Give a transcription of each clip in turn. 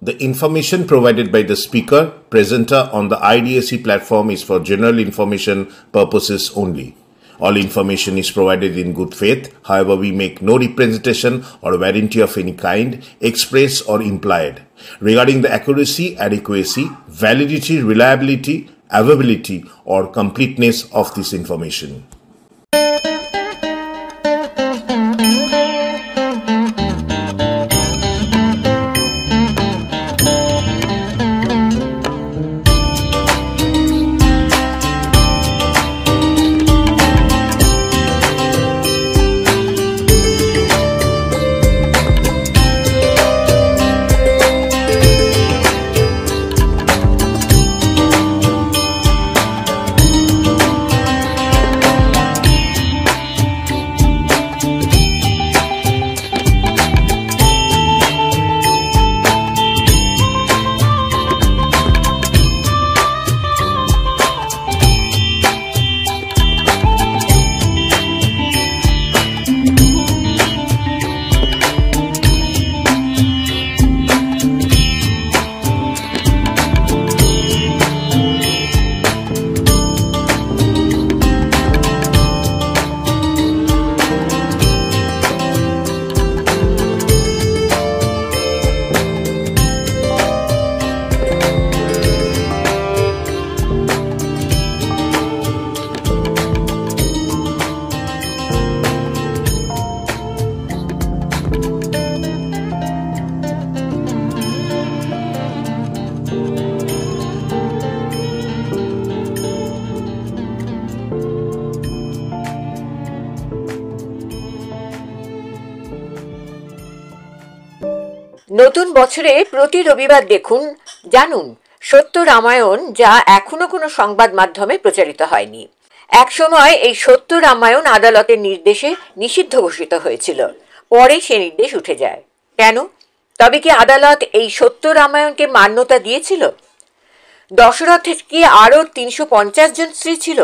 The information provided by the speaker, presenter on the IDSC platform is for general information purposes only. All information is provided in good faith. However, we make no representation or warranty of any kind, express or implied, regarding the accuracy, adequacy, validity, reliability, availability, or completeness of this information. নতুন বছরে প্রতি রবিবার দেখুন, জানুন সত্য রামায়ণ, যা এখনো কোনো সংবাদ মাধ্যমে প্রচারিত হয়নি। একসময় এই সত্য রামায়ণ আদালতের নির্দেশে নিষিদ্ধ ঘোষিত হয়েছিল, পরে সে নির্দেশ উঠে যায়। কেন? তবে কি আদালত এই সত্য রামায়ণকে মান্যতা দিয়েছিল? দশরথের কি আরও 350 জন স্ত্রী ছিল?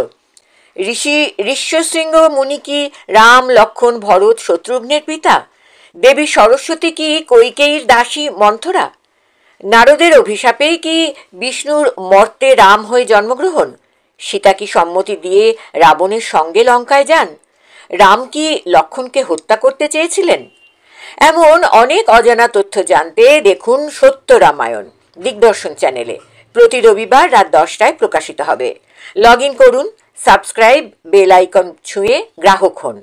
ঋষ্যশৃঙ্গ মুনি কি রাম, লক্ষ্মণ, ভরত, শত্রুঘ্নের পিতা? দেবী সরস্বতী কি কৈকেয়ীর দাসী মন্থরা? নারদের অভিশাপেই কি বিষ্ণুর মর্তে রাম হয়ে জন্মগ্রহণ? সীতা কি সম্মতি দিয়ে রাবণের সঙ্গে লঙ্কায় যান? রাম কি লক্ষ্মণকে হত্যা করতে চেয়েছিলেন? এমন অনেক অজানা তথ্য জানতে দেখুন সত্য রামায়ণ দিগদর্শন চ্যানেলে। প্রতি রবিবার রাত 10টায় প্রকাশিত হবে। লগ ইন করুন, সাবস্ক্রাইব, বেল আইকন ছুঁয়ে গ্রাহক হন।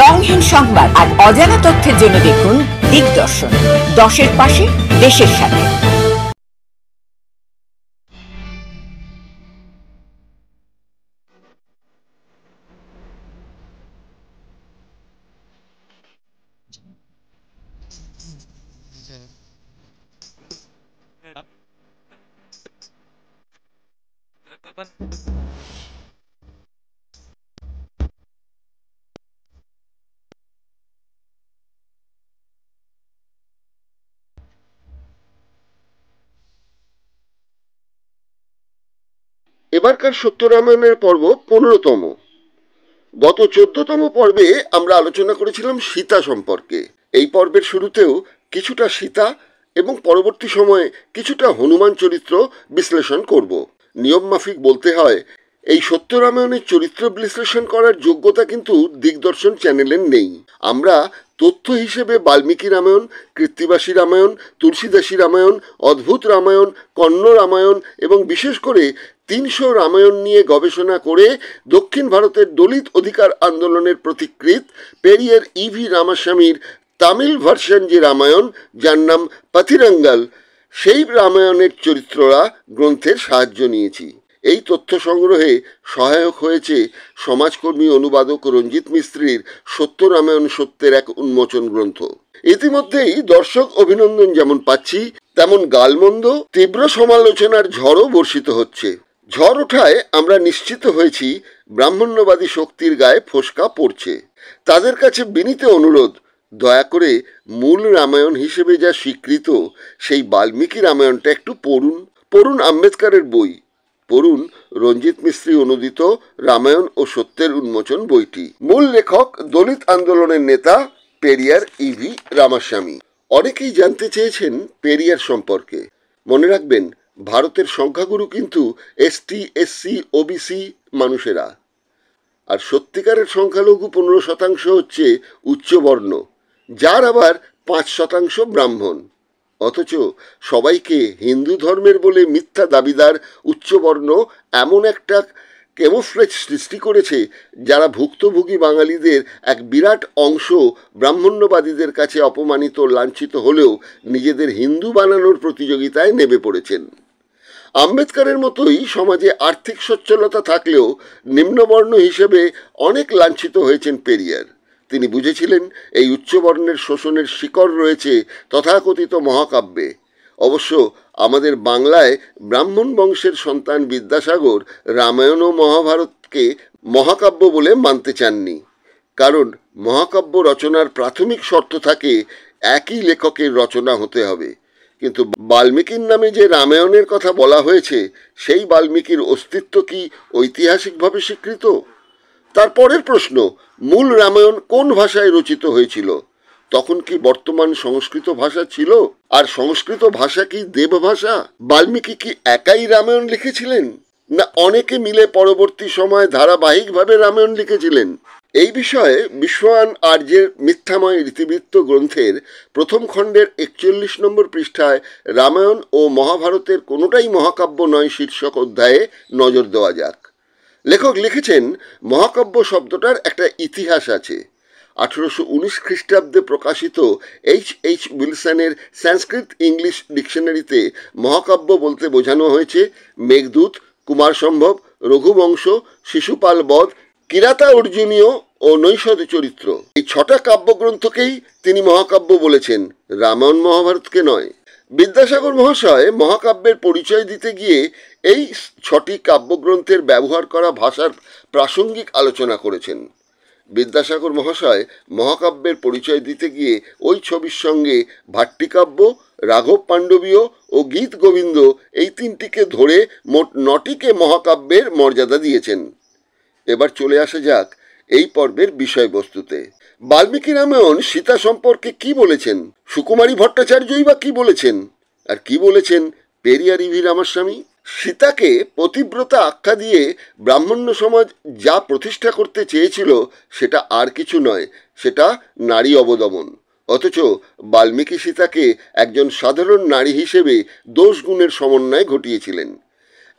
রংহীন সংবাদ আর অজানা তথ্যের জন্য দেখুন দিগদর্শন, 10-এর পাশে, দেশের সাথে। এবারকার সত্য রামায়ণের পর্ব 15তম। গত 14তম পর্বে আমরা আলোচনা করেছিলাম সীতা সম্পর্কে। এই পর্বের শুরুতেও কিছুটা সীতা এবং পরবর্তী সময়ে কিছুটা হনুমান চরিত্র বিশ্লেষণ করব। নিয়ম মাফিক বলতে হয়, এই সত্য রামায়ণের চরিত্র বিশ্লেষণ করার যোগ্যতা কিন্তু দিগদর্শন চ্যানেলের নেই। আমরা তথ্য হিসেবে বাল্মীকি রামায়ণ, কৃত্তিবাসী রামায়ণ, তুলসীদাসী রামায়ণ, অদ্ভুত রামায়ণ, কন্ন রামায়ণ এবং বিশেষ করে 300 রামায়ণ নিয়ে গবেষণা করে দক্ষিণ ভারতের দলিত অধিকার আন্দোলনের প্রতিকৃত পেরিয়ার ইভি রামাস্বামীর তামিল ভার্সন যে রামায়ণ, যার নাম পাথিরাঙ্গাল, সেই রামায়ণের চরিত্ররা গ্রন্থের সাহায্য নিয়েছি। এই তথ্য সংগ্রহে সহায়ক হয়েছে সমাজকর্মী অনুবাদক রঞ্জিত মিস্ত্রির সত্য রামায়ণ সত্যের এক উন্মোচন গ্রন্থ। ইতিমধ্যেই দর্শক অভিনন্দন যেমন পাচ্ছি, তেমন গালমন্দ তীব্র সমালোচনার ঝড়ও বর্ষিত হচ্ছে। ঝড় ওঠায় আমরা নিশ্চিত হয়েছি ব্রাহ্মণ্যবাদী শক্তির গায়ে ফোসকা পড়ছে। তাদের কাছে বিনীত অনুরোধ, দয়া করে মূল রামায়ণ হিসেবে যা স্বীকৃত সেই বাল্মীকি রামায়ণটা একটু পড়ুন। আম্বেদকরের বই, পড়ুন রঞ্জিত মিস্ত্রি অনুদিত রামায়ণ ও সত্যের উন্মোচন বইটি। মূল লেখক দলিত আন্দোলনের নেতা পেরিয়ার ইভি রামাস্বামী। অনেকেই জানতে চেয়েছেন পেরিয়ার সম্পর্কে। মনে রাখবেন, ভারতের সংখ্যাগুরু কিন্তু এসটি, এসসি, ওবিসি মানুষেরা, আর সত্যিকারের সংখ্যালঘু 15% হচ্ছে উচ্চবর্ণ, যার আবার 5% ব্রাহ্মণ। অথচ সবাইকে হিন্দু ধর্মের বলে মিথ্যা দাবিদার উচ্চবর্ণ এমন একটা ক্যামোফ্লেজ সৃষ্টি করেছে, যারা ভুক্তভোগী বাঙালিদের এক বিরাট অংশ ব্রাহ্মণ্যবাদীদের কাছে অপমানিত, লাঞ্ছিত হলেও নিজেদের হিন্দু বানানোর প্রতিযোগিতায় নেমে পড়েছেন। আম্বেদকরের মতোই সমাজে আর্থিক সচ্ছলতা থাকলেও নিম্নবর্ণ হিসেবে অনেক লাঞ্ছিত হয়েছেন পেরিয়ার। তিনি বুঝেছিলেন এই উচ্চবর্ণের শোষণের শিকড় রয়েছে তথাকথিত মহাকাব্যে। অবশ্য আমাদের বাংলায় ব্রাহ্মণ বংশের সন্তান বিদ্যাসাগর রামায়ণ ও মহাভারতকে মহাকাব্য বলে মানতে চাননি, কারণ মহাকাব্য রচনার প্রাথমিক শর্ত থাকে একই লেখকের রচনা হতে হবে। কিন্তু বাল্মীকির নামে যে রামায়ণের কথা বলা হয়েছে, সেই বাল্মীকির অস্তিত্ব কি ঐতিহাসিকভাবে স্বীকৃত? তারপরের প্রশ্ন, মূল রামায়ণ কোন ভাষায় রচিত হয়েছিল? তখন কি বর্তমান সংস্কৃত ভাষা ছিল? আর সংস্কৃত ভাষা কি দেবভাষা? বাল্মীকি কি একাই রামায়ণ লিখেছিলেন, না অনেকে মিলে পরবর্তী সময় ধারাবাহিকভাবে রামায়ণ লিখেছিলেন? এই বিষয়ে বিশ্বয়ান আর্যের মিথ্যাময় ইতিবৃত্ত গ্রন্থের প্রথম খণ্ডের 41 নম্বর পৃষ্ঠায় রামায়ণ ও মহাভারতের কোনোটাই মহাকাব্য নয় শীর্ষক অধ্যায়ে নজর দেওয়া যাক। লেখক লিখেছেন, মহাকাব্য শব্দটার একটা ইতিহাস আছে। 1819 খ্রিস্টাব্দে প্রকাশিত H.H. উইলসনের সংস্কৃত ইংলিশ ডিকশনারিতে মহাকাব্য বলতে বোঝানো হয়েছে মেঘদূত, কুমার সম্ভব, রঘুবংশ, শিশুপাল বধ, কিরাতা অর্জুনীয় ও নৈষদ চরিত্র, এই 6টা কাব্যগ্রন্থকেই তিনি মহাকাব্য বলেছেন, রামায়ণ মহাভারতকে নয়। বিদ্যাসাগর মহাশয় মহাকাব্যের পরিচয় দিতে গিয়ে এই 6টি কাব্যগ্রন্থের ব্যবহার করা ভাষার প্রাসঙ্গিক আলোচনা করেছেন। বিদ্যাসাগর মহাশয় মহাকাব্যের পরিচয় দিতে গিয়ে ওই ছবির সঙ্গে ভাট্টিকাব্য, রাঘব পাণ্ডবীয় ও গীত গোবিন্দ এই 3টিকে ধরে মোট 9টিকে মহাকাব্যের মর্যাদা দিয়েছেন। এবার চলে আসা যাক এই পর্বের বিষয়বস্তুতে। বাল্মীকি রামায়ণ সীতা সম্পর্কে কি বলেছেন? সুকুমারী ভট্টাচার্যই বা কি বলেছেন? আর কি বলেছেন পেরিয়ার ইভি রামাস্বামী? সীতাকে পতিব্রতা আখ্যা দিয়ে ব্রাহ্মণ্য সমাজ যা প্রতিষ্ঠা করতে চেয়েছিল, সেটা আর কিছু নয়, সেটা নারী অবদমন। অথচ বাল্মীকি সীতাকে একজন সাধারণ নারী হিসেবে দোষ গুণের সমন্বয় ঘটিয়েছিলেন।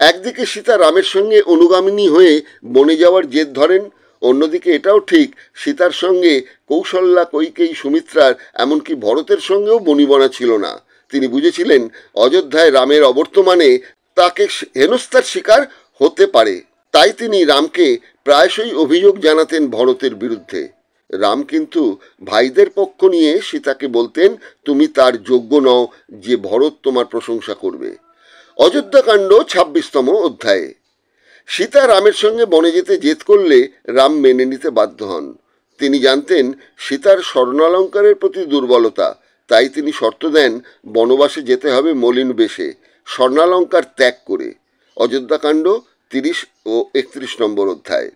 একদিকে সীতা রামের সঙ্গে অনুগামিনী হয়ে বনে যাওয়ার জেদ ধরেন, অন্যদিকে এটাও ঠিক সীতার সঙ্গে কৌশল্যা, কৈকেয়ী, সুমিত্রার এমনকি ভরতের সঙ্গেও বনিবনা ছিল না। তিনি বুঝেছিলেন অযোধ্যায় রামের অবর্তমানে তাকে হেনস্থার শিকার হতে পারে, তাই তিনি রামকে প্রায়শই অভিযোগ জানাতেন ভরতের বিরুদ্ধে। রাম কিন্তু ভাইদের পক্ষ নিয়ে সীতাকে বলতেন, তুমি তার যোগ্য নও যে ভরত তোমার প্রশংসা করবে। অযোধ্যাকাণ্ড 26তম অধ্যায়ে সীতা রামের সঙ্গে বনে যেতে জেদ করলে রাম মেনে নিতে বাধ্য হন। তিনি জানতেন সীতার স্বর্ণালঙ্কারের প্রতি দুর্বলতা, তাই তিনি শর্ত দেন বনবাসে যেতে হবে মলিন বেশে, স্বর্ণালঙ্কার ত্যাগ করে। অযোধ্যাকাণ্ড 30 ও 31 নম্বর অধ্যায়।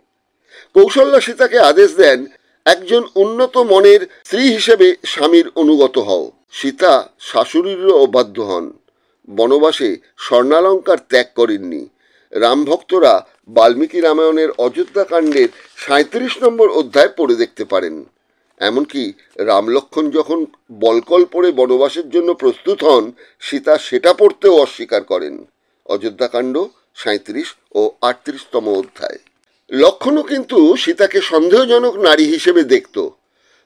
কৌশল্যা সীতাকে আদেশ দেন, একজন উন্নত মনের স্ত্রী হিসেবে স্বামীর অনুগত হও। সীতা শাশুড়িরও অবাধ্য হন, বনবাসে স্বর্ণালঙ্কার ত্যাগ করেননি। রামভক্তরা বাল্মীকি রামায়ণের অযোধ্যাকাণ্ডের 37 নম্বর অধ্যায় পড়ে দেখতে পারেন। এমনকি রাম লক্ষ্মণ যখন বলকল পড়ে বনবাসের জন্য প্রস্তুত হন, সীতা সেটা পড়তেও অস্বীকার করেন। অযোধ্যাকাণ্ড 37 ও 38তম অধ্যায়। লক্ষ্মণও কিন্তু সীতাকে সন্দেহজনক নারী হিসেবে দেখত।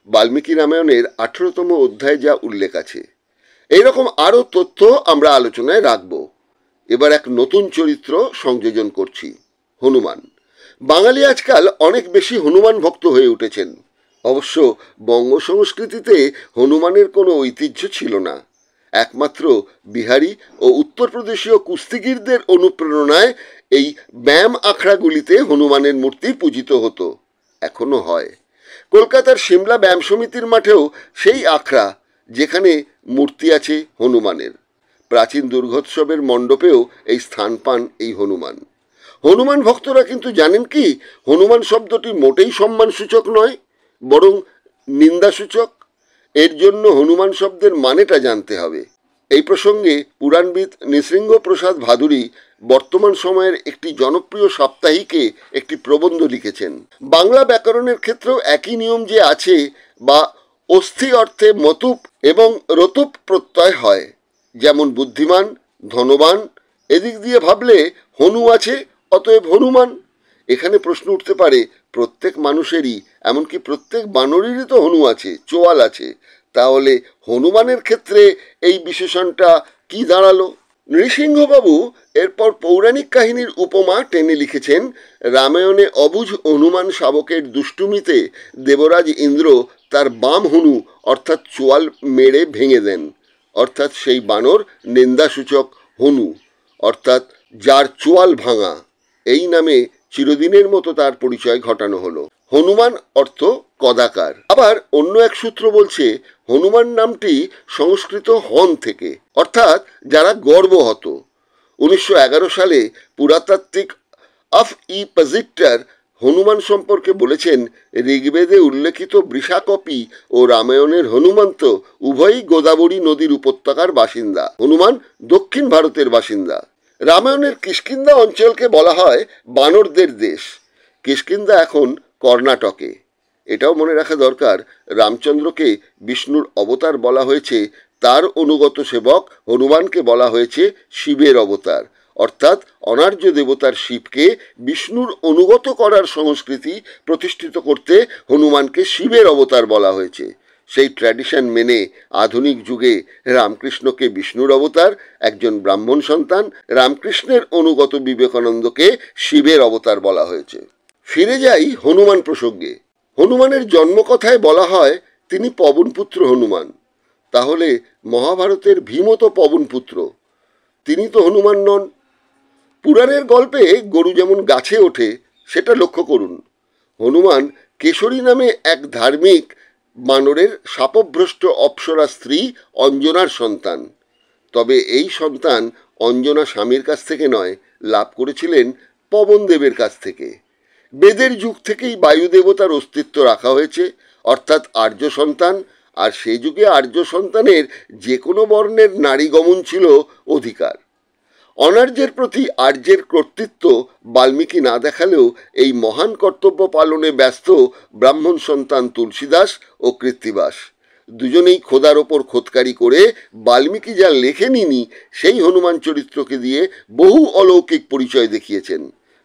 বাল্মীকি রামায়ণের 18তম অধ্যায়ে যা উল্লেখ আছে। এইরকম আরও তথ্য আমরা আলোচনায় রাখব। এবার এক নতুন চরিত্র সংযোজন করছি, হনুমান। বাঙালি আজকাল অনেক বেশি হনুমান ভক্ত হয়ে উঠেছেন। অবশ্য বঙ্গ সংস্কৃতিতে হনুমানের কোনো ঐতিহ্য ছিল না। একমাত্র বিহারি ও উত্তরপ্রদেশীয় কুস্তিগিরদের অনুপ্রেরণায় এই ব্যায়াম আখড়াগুলিতে হনুমানের মূর্তি পূজিত হতো, এখনো হয়। কলকাতার সিমলা ব্যায়াম সমিতির মাঠেও সেই আখড়া, যেখানে মূর্তি আছে হনুমানের। প্রাচীন দুর্গোৎসবের মণ্ডপেও এই স্থান পান এই হনুমান। হনুমান ভক্তরা কিন্তু জানেন কি, হনুমান শব্দটি মোটেই সম্মানসূচক নয়, বরং নিন্দাসূচক। এর জন্য হনুমান শব্দের মানেটা জানতে হবে। এই প্রসঙ্গে পুরাণবিদ নৃসিংহ প্রসাদ ভাদুরী বর্তমান সময়ের একটি জনপ্রিয় সাপ্তাহিকে একটি প্রবন্ধ লিখেছেন। বাংলা ব্যাকরণের ক্ষেত্রেও একই নিয়ম যে আছে, বা অস্থি অর্থে মতুপ এবং রতুপ প্রত্যয় হয়, যেমন বুদ্ধিমান, ধনবান, এদিক দিয়ে ভাবলে হনু আছে, অতএব হনুমান। এখানে প্রশ্ন উঠতে পারে, প্রত্যেক মানুষেরই, এমনকি প্রত্যেক বানরেরই তো হনু আছে, চোয়াল আছে, তাহলে হনুমানের ক্ষেত্রে এই বিশেষণটা কি দাঁড়ালো? নৃসিংহবাবু এরপর পৌরাণিক কাহিনীর উপমা টেনে লিখেছেন, রামায়ণে অবুঝ হনুমান শাবকের দুষ্টুমিতে দেবরাজ ইন্দ্র তার বাম হনু অর্থাৎ চোয়াল মেরে ভেঙে দেন, অর্থাৎ সেই বানর নিন্দাসূচক হনু, অর্থাৎ যার চোয়াল ভাঙা, এই নামে চিরদিনের মতো তার পরিচয় ঘটানো হলো। হনুমান অর্থ কদাকার। আবার অন্য এক সূত্র বলছে, হনুমান নামটি সংস্কৃত হন থেকে, অর্থাৎ যারা গর্বহত। 1911 সালে পুরাতাত্ত্বিক অফ ই পজিক্টার হনুমান সম্পর্কে বলেছেন, ঋগ্বেদে উল্লেখিত বৃষাকপি ও রামায়ণের হনুমন্ত উভয়ই গোদাবরী নদীর উপত্যকার বাসিন্দা। হনুমান দক্ষিণ ভারতের বাসিন্দা। রামায়ণের কিষ্কিন্ধা অঞ্চলকে বলা হয় বানরদের দেশ। কিষ্কিন্ধা এখন কর্ণাটকে। এটাও মনে রাখা দরকার, রামচন্দ্রকে বিষ্ণুর অবতার বলা হয়েছে, তার অনুগত সেবক হনুমানকে বলা হয়েছে শিবের অবতার, অর্থাৎ অনার্য দেবতার শিবকে বিষ্ণুর অনুগত করার সংস্কৃতি প্রতিষ্ঠিত করতে হনুমানকে শিবের অবতার বলা হয়েছে। সেই ট্র্যাডিশন মেনে আধুনিক যুগে রামকৃষ্ণকে বিষ্ণুর অবতার, একজন ব্রাহ্মণ সন্তান রামকৃষ্ণের অনুগত বিবেকানন্দকে শিবের অবতার বলা হয়েছে। ফিরে যাই হনুমান প্রসঙ্গে। হনুমানের জন্মকথায় বলা হয় তিনি পবনপুত্র হনুমান। তাহলে মহাভারতের ভীমও তো পবনপুত্র, তিনি তো হনুমান নন। পুরাণের গল্পে গরু যেমন গাছে ওঠে, সেটা লক্ষ্য করুন। হনুমান কেশরী নামে এক ধার্মিক বানরের শাপভ্রষ্ট অপ্সরা স্ত্রী অঞ্জনার সন্তান। তবে এই সন্তান অঞ্জনা স্বামীর কাছ থেকে নয়, লাভ করেছিলেন পবনদেবের কাছ থেকে। বেদের যুগ থেকেই বায়ু দেবতার অস্তিত্ব রাখা হয়েছে, অর্থাৎ আর্য সন্তান, আর সেই যুগে আর্য সন্তানের যে কোনো বর্ণের নারীগমন ছিল অধিকার। অনার্যের প্রতি আর্যের কর্তৃত্ব বাল্মীকি না দেখালেও এই মহান কর্তব্য পালনে ব্যস্ত ব্রাহ্মণ সন্তান তুলসীদাস ও কৃত্তিবাস দুজনেই খোদার ওপর খোদকারি করে বাল্মীকি যা লেখেনি, সেই হনুমান চরিত্রকে দিয়ে বহু অলৌকিক পরিচয় দেখিয়েছেন।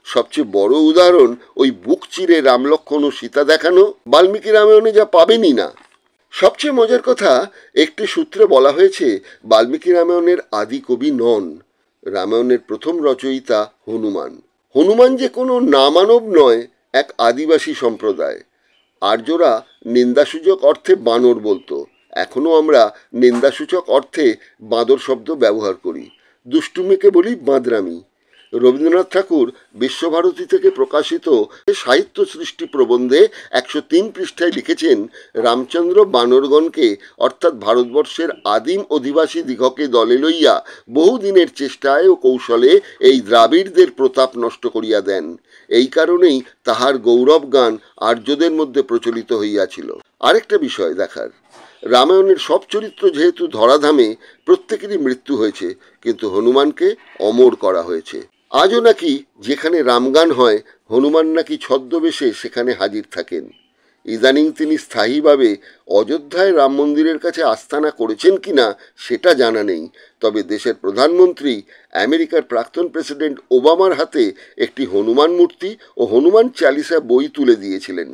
সবচেয়ে বড় উদাহরণ ওই বুক চিরে রামলক্ষণ ও সীতা দেখানো, বাল্মীকি রামায়ণে যা পাবেনই না। সবচেয়ে মজার কথা, একটি সূত্রে বলা হয়েছে বাল্মীকি রামায়ণের আদি কবি নন, রামায়ণের প্রথম রচয়িতা হনুমান। হনুমান যে কোনো নামানব নয়, এক আদিবাসী সম্প্রদায়। আর্যরা নিন্দাসূচক অর্থে বানর বলতো, এখনও আমরা নিন্দাসূচক অর্থে বাঁদর শব্দ ব্যবহার করি। দুষ্টুমিকে বলি বাঁদরামি। রবীন্দ্রনাথ ঠাকুর বিশ্বভারতী থেকে প্রকাশিত সাহিত্য সৃষ্টি প্রবন্ধে 103 পৃষ্ঠায় লিখেছেন, রামচন্দ্র বানরগণকে অর্থাৎ ভারতবর্ষের আদিম অধিবাসী দিগকে দলে লইয়া বহুদিনের চেষ্টায় ও কৌশলে এই দ্রাবিড়দের প্রতাপ নষ্ট করিয়া দেন। এই কারণেই তাহার গৌরব গান আর্যদের মধ্যে প্রচলিত হইয়াছিল। আরেকটা বিষয় দেখার, রামায়ণের সব চরিত্র যেহেতু ধরাধামে, প্রত্যেকেরই মৃত্যু হয়েছে, কিন্তু হনুমানকে অমর করা হয়েছে। আজও নাকি যেখানে রামগান হয়, হনুমান নাকি ছদ্মবেশে সেখানে হাজির থাকেন। ইদানিং তিনি স্থায়ীভাবে অযোধ্যায় রাম মন্দিরের কাছে আস্তানা করেছেন কিনা সেটা জানা নেই, তবে দেশের প্রধানমন্ত্রী আমেরিকার প্রাক্তন প্রেসিডেন্ট ওবামার হাতে একটি হনুমান মূর্তি ও হনুমান চালিসা বই তুলে দিয়েছিলেন।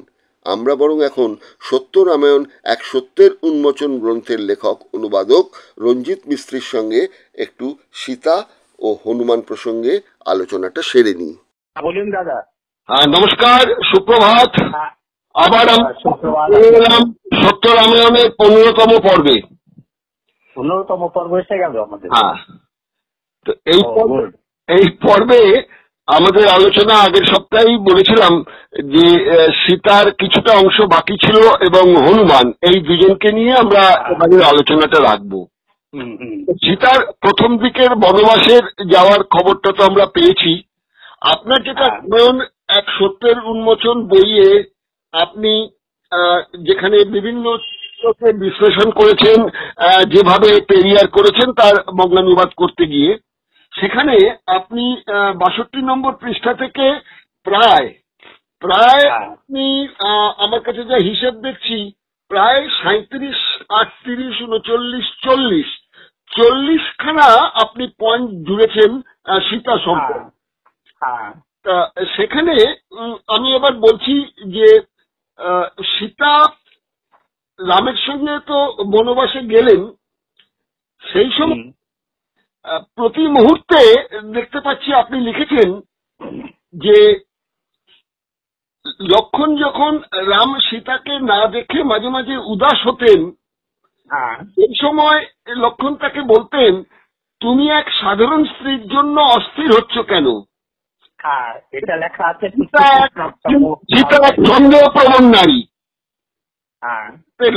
আমরা বরং এখন সত্য রামায়ণ এক সত্যের উন্মোচন গ্রন্থের লেখক অনুবাদক রঞ্জিত মিস্ত্রির সঙ্গে একটু সীতা ও হনুমান প্রসঙ্গে আলোচনাটা সেরে নিই। বলুন দাদা। নমস্কার, সুপ্রভাত। আবার সত্য রামায়ণের 15তম পর্বে। 15তম পর্ব এসে গেল আমাদের। হ্যাঁ, তো এই পর্বে আমাদের আলোচনা আগের সপ্তাহেই বলেছিলাম যে সীতার কিছুটা অংশ বাকি ছিল এবং হনুমান, এই দুজনকে নিয়ে আমরা আমাদের আলোচনাটা রাখবো। সীতার প্রথম দিকের বনবাসের যাওয়ার খবরটা তো আমরা পেয়েছি, আপনার যেটা রামায়ণ এক সত্যের উন্মোচন বইয়ে আপনি যেখানে বিভিন্ন বিশ্লেষণ করেছেন, যেভাবে পেরিয়ার করেছেন তার বঙ্গানুবাদ করতে গিয়ে, সেখানে আপনি 62 নম্বর পৃষ্ঠা থেকে প্রায় আপনি আমার কাছে যা হিসেব দেখছি প্রায় 37, 38, 39, 40 খানা আপনি পয়েন্ট জুড়েছেন সীতা সম্পর্কে। সেখানে আমি এবার বলছি যে সীতা রামের সঙ্গে তো বনবাসে গেলেন, সেই সময় প্রতি মুহূর্তে দেখতে পাচ্ছি আপনি লিখেছেন যে লক্ষণ যখন রাম সীতাকে না দেখে মাঝে মাঝে উদাস হতেন, এই সময় লক্ষণ তাকে বলতেন, তুমি এক সাধারণ স্ত্রীর জন্য অস্থির হচ্ছ কেন? এটা লেখা আছে, সীতা এক সন্দেহপ্রবণ নারী।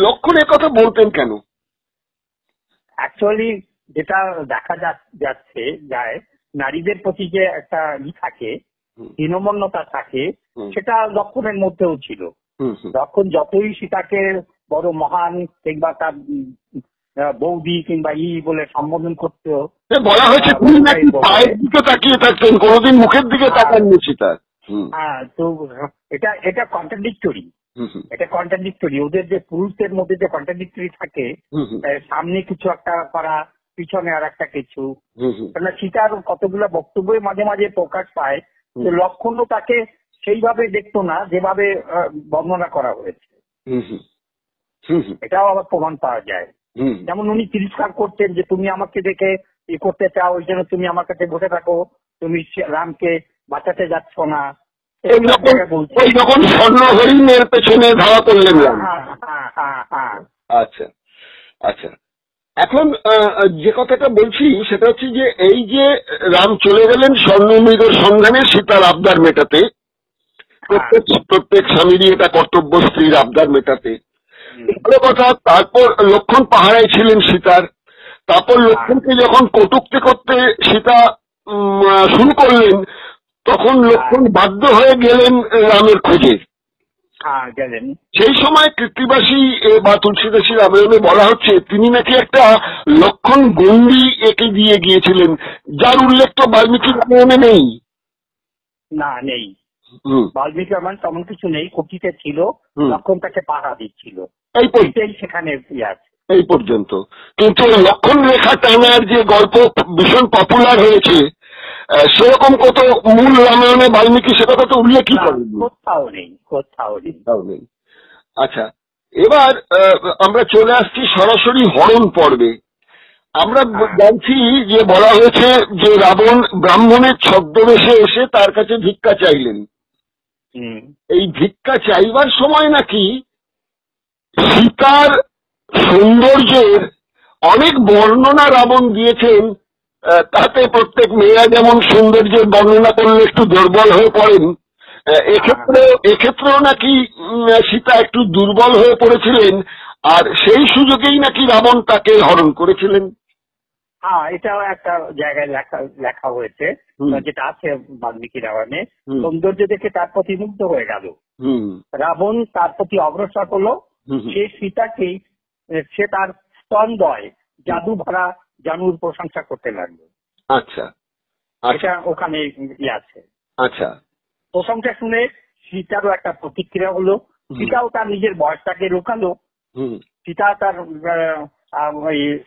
লক্ষণ এ কথা বলতেন কেন? অ্যাকচুয়ালি যেটা দেখা যায় নারীদের প্রতি যে একটা থাকে, হীনমন্যতা থাকে, সেটা লক্ষণের মধ্যেও ছিল। লক্ষণ যতই সীতাকে বড় মহান কিংবা তার বৌদি কিংবা বলে সম্বোধন করতো, বলা হয়েছে পায়ের দিকে তাকিয়ে থাকতেন, কোনোদিন মুখের দিকে তাকাননি সীতা। তো এটা কন্ট্রাডিক্টরি, ওদের যে পুরুষদের মধ্যে যে কন্ট্রাডিক্টরি থাকে, সামনে কিছু একটা করা, পিছনে আর একটা কিছু। সীতার কতগুলো বক্তব্যই মাঝে মাঝে প্রকাশ পায়, লক্ষণও তাকে সেইভাবে দেখতো না যেভাবে বর্ণনা করা হয়েছে। এটাও আবার প্রমাণ পাওয়া যায়। যেমন উনি তিরস্কার করতেন যে তুমি আমাকে দেখে করতে চাও, ওই জন্য তুমি আমার কাছে বসে থাকো, তুমি রামকে বাঁচাতে যাচ্ছ না। যখন স্বর্ণ হরিণের পেছনে ধাওয়া করলেন। আচ্ছা আচ্ছা, এখন যে কথাটা বলছি সেটা হচ্ছে যে এই যে রাম চলে গেলেন স্বর্ণমৃগের সন্ধানে সীতার আবদার মেটাতে, প্রত্যেক স্বামীরই এটা কর্তব্য স্ত্রীর আবদার মেটাতে, ভালো কথা। তারপর লক্ষণ পাহারায় ছিলেন সীতার। তারপর লক্ষণকে যখন কটূক্তি করতে সীতা শুরু করলেন, তখন লক্ষণ বাধ্য হয়ে গেলেন রামের খোঁজে। সেই সময় কৃত্তিবাসী বা তুলসীদাসী রামায়ণে বলা হচ্ছে তিনি নাকি একটা লক্ষণ গণ্ডি এঁকে দিয়ে গিয়েছিলেন, যার উল্লেখ তো বাল্মীকি রামায়ণে নেই। না, নেই। বাল্মীকি রামায়ণ তেমন কিছু নেই, কপিতে ছিল, লক্ষণ তাকে পাহারা দিচ্ছিল, সেখানে এই পর্যন্ত। কিন্তু লক্ষণ রেখা টানার যে গল্প ভীষণ পপুলার হয়েছে, সেরকম কত মূল রামায়ণে বাল্মীকি সে কথা তো উল্লেখই করেন, কোথাও নেই। আচ্ছা, এবার আমরা চলে আসছি সরাসরি হরণ পর্বে। আমরা জানছি যে বলা হয়েছে যে রাবণ ব্রাহ্মণের ছদ্মবেশে এসে তার কাছে ভিক্ষা চাইলেন। এই ভিক্ষা চাইবার সময় নাকি সীতার সৌন্দর্যের অনেক বর্ণনা রাবণ দিয়েছেন, তাতে প্রত্যেক মেয়েরা যেমন সৌন্দর্যের বর্ণনা করলে একটু দুর্বল হয়ে পড়েন, এক্ষেত্রেও নাকি সীতা একটু দুর্বল হয়ে পড়েছিলেন, আর সেই সুযোগেই নাকি রাবণ তাকে হরণ করেছিলেন। এটাও একটা জায়গায় লেখা হয়েছে, যেটা আছে বাল্মীকি রামায়ণে। সৌন্দর্য দেখে তার প্রতি মুগ্ধ হয়ে গেল রাবণ, তার প্রতি অগ্রসর হলো। সে সীতাকে, সে তার স্তনদ্বয় জাদু ভরা জানুর প্রশংসা করতে লাগলো। আচ্ছা, এটা ওখানে আছে। আচ্ছা, প্রশংসা শুনে সীতারও একটা প্রতিক্রিয়া হলো। সীতাও তার নিজের বয়সটাকে রোকালো। সীতা তার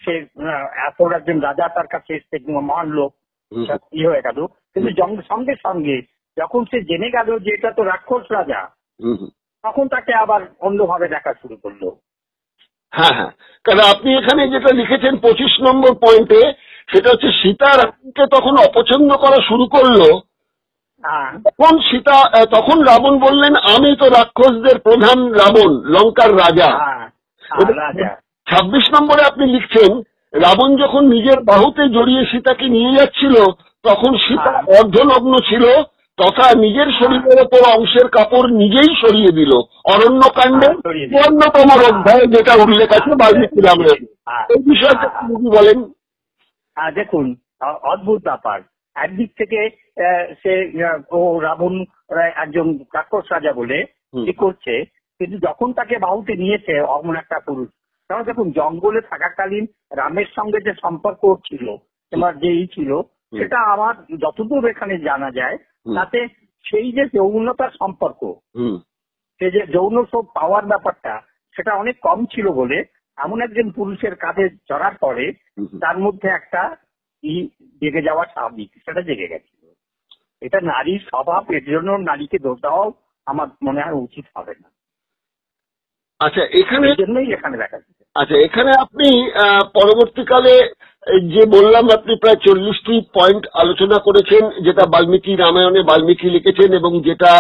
সে এত একজন রাজা তার কাছে মহান লোক হয়ে গেল, কিন্তু সঙ্গে সঙ্গে যখন সে জেনে গেল যে এটা তো রাক্ষস রাজা, তখন তাকে আবার অন্যভাবে দেখা শুরু করলো। হ্যাঁ, কারণ আপনি এখানে যেটা লিখেছেন 25 নম্বর পয়েন্টে, সেটা হচ্ছে সীতা রাবণকে তখন অপছন্দ করা শুরু করলো। তখন রাবণ বললেন, আমি তো রাক্ষসদের প্রধান রাবণ, লঙ্কার রাজা। 26 নম্বরে আপনি লিখছেন, রাবণ যখন নিজের বাহুতে জড়িয়ে সীতাকে নিয়ে যাচ্ছিল, তখন সীতা অর্ধনগ্ন ছিল, তথা নিজের শরীরের ওপর অংশের কাপড় নিজেই সরিয়ে দিল। অরণ্যকাণ্ডের 54তম অধ্যায়ে যেটা উল্লেখ আছে বাল্মীকি রামায়ণে। এই বিষয়টা কি বলেন? দেখুন, অদ্ভুত ব্যাপার। একদিক থেকে সে ও রাবণ একজন রাক্ষস রাজা বলে কি করছে, কিন্তু যখন তাকে বাহুতে নিয়েছে অমন একটা পুরুষ, তখন দেখুন জঙ্গলে থাকাকালীন রামের সঙ্গে যে সম্পর্ক ছিল, তোমার যেই ছিল, সেটা আমার যতদূর এখানে জানা যায় তাতে সেই যে যৌনতার সম্পর্ক, সে যে যৌন সব পাওয়ার ব্যাপারটা সেটা অনেক কম ছিল বলে এমন একজন পুরুষের কাঁধে চড়ার পরে তার মধ্যে একটা জেগে যাওয়া স্বাভাবিক, সেটা জেগে গেছিল। এটা নারীর স্বভাব, এর জন্য নারীকে দোষ দেওয়াও আমার মনে হয় উচিত হবে না। আচ্ছা, এখানে দেখা যাচ্ছে। আচ্ছা, এখানে আপনি পরবর্তীকালে যে বললাম আপনি প্রায় 40টি পয়েন্ট আলোচনা করেছেন, যেটা বাল্মীকি রামায়ণে বাল্মীকি লিখেছেন এবং যেটা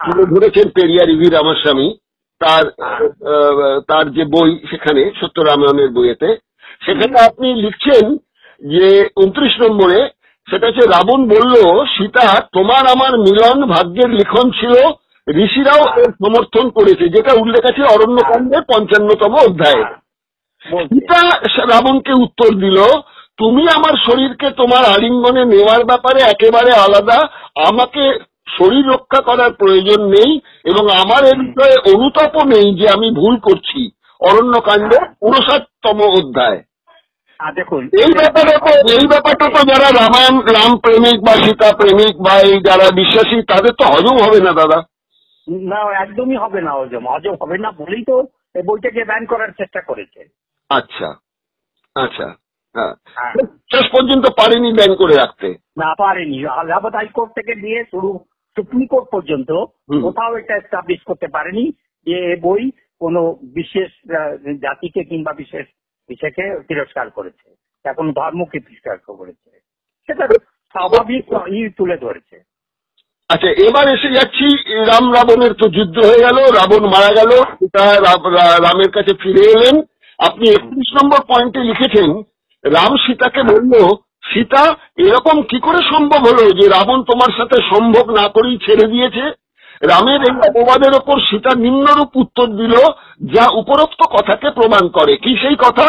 তুলে ধরেছেন পেরিয়ার ইভি রামাস্বামী তার যে বই সেখানে সত্য রামায়ণের বইয়েতে, সেখানে আপনি লিখছেন যে 29 নম্বরে, সেটা হচ্ছে রাবণ বলল, সীতা তোমার আমার মিলন ভাগ্যের লিখন ছিল, ঋষিরাও এর সমর্থন করেছে, যেটা উল্লেখ আছে অরণ্যকাণ্ডের 55তম অধ্যায়ে। সীতা রাবণকে উত্তর দিল, তুমি আমার শরীরকে তোমার আলিঙ্গনে নেওয়ার ব্যাপারে একেবারে আলাদা, আমাকে শরীর রক্ষা করার প্রয়োজন নেই এবং আমার এর বিষয়ে অনুতাপও নেই যে আমি ভুল করছি। অরণ্যকাণ্ডের 59তম অধ্যায়। দেখুন, এই ব্যাপারটা তো যারা রাম প্রেমিক বা সীতা প্রেমিক বা এই যারা বিশ্বাসী তাদের তো হজম হবে না দাদা। না, একদমই হবে না, হজম হবে না বলেই তো এই বইটাকে ব্যান করার চেষ্টা করেছে। আচ্ছা আচ্ছা, হ্যাঁ, শেষ পর্যন্ত পারেনি ব্যান করে রাখতে। না, পারেনি। এলাহাবাদ হাইকোর্ট থেকে নিয়ে শুরু সুপ্রিম কোর্ট পর্যন্ত কোথাও এটা এস্টাবলিশ করতে পারেনি যে এ বই কোনো বিশেষ জাতিকে কিংবা বিশেষ বিষয়কে তিরস্কার করেছে, এখন ধর্মকে তিরস্কার করেছে, সেটা স্বাভাবিক তুলে ধরেছে। আচ্ছা, এবার এসে যাচ্ছি, রাম রাবণের তো যুদ্ধ হয়ে গেল, রাবণ মারা গেল, রামের কাছে ফিরে এলেন। আপনি 31 নম্বর পয়েন্টে লিখেছেন, রাম সীতাকে বলল, সীতা এরকম কি করে সম্ভব হলো যে রাবণ তোমার সাথে সম্ভোগ না করেই ছেড়ে দিয়েছে? রামের এই অপবাদের ওপর সীতা নিম্নরূপ উত্তর দিল, যা উপরোক্ত কথাকে প্রমাণ করে। কি সেই কথা?